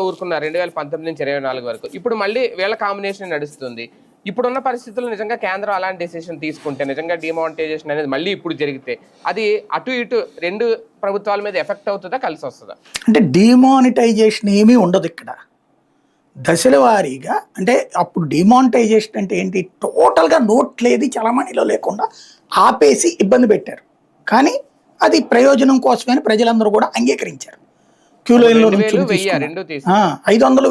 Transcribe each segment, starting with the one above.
ఊరుకున్నారు 2019 నుంచి 24 వరకు. ఇప్పుడు మళ్ళీ వీళ్ళ కాంబినేషన్ నడుస్తుంది. ఇప్పుడున్న పరిస్థితుల్లో నిజంగా కేంద్రం అలాంటి డెసిషన్ తీసుకుంటే, నిజంగా డిమానిటైజేషన్ అనేది మళ్ళీ ఇప్పుడు జరిగితే, అది అటు ఇటు 2 ప్రభుత్వాల మీద ఎఫెక్ట్ అవుతుందా, కలిసి వస్తుందా? అంటే డిమానిటైజేషన్ ఏమీ ఉండదు ఇక్కడ. దశల వారీగా అంటే అప్పుడు డిమానిటైజేషన్ అంటే ఏంటి, టోటల్గా నోట్లేది చలామణిలో లేకుండా ఆపేసి ఇబ్బంది పెట్టారు. కానీ అది ప్రయోజనం కోసమని ప్రజలందరూ కూడా అంగీకరించారు. క్యూ లైన్లో నుంచి 500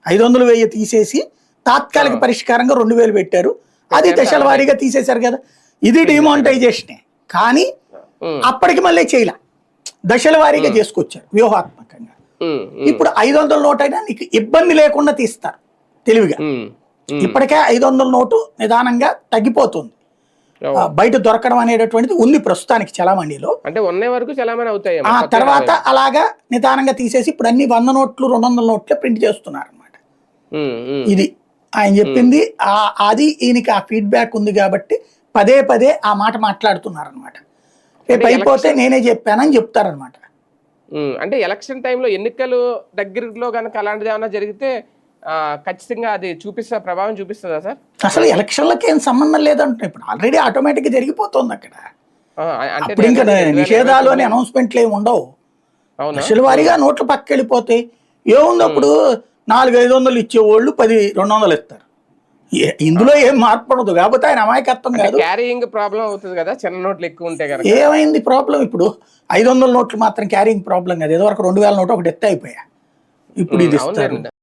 1000 తీసేసి తాత్కాలిక పరిష్కారంగా 2000 పెట్టారు. అది దశల వారీగా తీసేశారు కదా, ఇది డిమానిటైజేషనే. కానీ అప్పటికి మళ్ళీ చేయలే, దశల వారీగా చేసుకొచ్చారు వ్యూహాత్మకంగా. ఇప్పుడు 500 నోట్ అయినా నీకు ఇబ్బంది లేకుండా తీస్తారు తెలివిగా. ఇప్పటికే 500 నోటు నిదానంగా తగ్గిపోతుంది, బయట దొరకడం అనేటటువంటిది ఉంది ప్రస్తుతానికి చలామణిలో. అంటే ఉన్న వరకు చలామణి అవుతాయి. ఆ తర్వాత అలాగా నిదానంగా తీసేసి ఇప్పుడు అన్ని 100 నోట్లు 200 నోట్లే ప్రింట్ చేస్తున్నారు అనమాట. ఇది ఆయన చెప్పింది. అది ఈయనకి ఆ ఫీడ్బ్యాక్ ఉంది కాబట్టి పదే పదే ఆ మాట మాట్లాడుతున్నారు అనమాట. రేపు అయిపోతే నేనే చెప్పానని చెప్తారనమాట. అంటే ఎలక్షన్ టైంలో ఎన్నికలు దగ్గరలో కనుక అలాంటిది ఏమైనా జరిగితే ఖచ్చితంగా అది ప్రభావం చూపిస్తుందా సార్? అసలు ఎలక్షన్లకి ఏం సంబంధం లేదంటున్నా, ఇప్పుడు ఆల్రెడీ ఆటోమేటిక్గా జరిగిపోతుంది అక్కడ. అప్పుడు ఇంకా నిషేధాలు అని అనౌన్స్మెంట్లు ఏమి ఉండవు, దశల వారీగా నోట్ల పక్కకి వెళ్ళిపోతాయి. ఏముంది అప్పుడు 400-500 ఇచ్చేవాళ్ళు 10-200 ఇస్తారు. ఇందులో ఏం మార్పు పడదు. కాకపోతే ఆయన అమాయకత్వం కాదు, క్యారీయింగ్ ప్రాబ్లం అవుతుంది కదా, చిన్న నోట్లు ఎక్కువ ఉంటే కదా. ఏమైంది ప్రాబ్లం? ఇప్పుడు 500 నోట్లు మాత్రం క్యారీయింగ్ ప్రాబ్లం కదా. ఏదో వరకు 2000 నోటు ఒకటి ఎత్త అయిపోయా, ఇప్పుడు ఇది ఇస్తారు.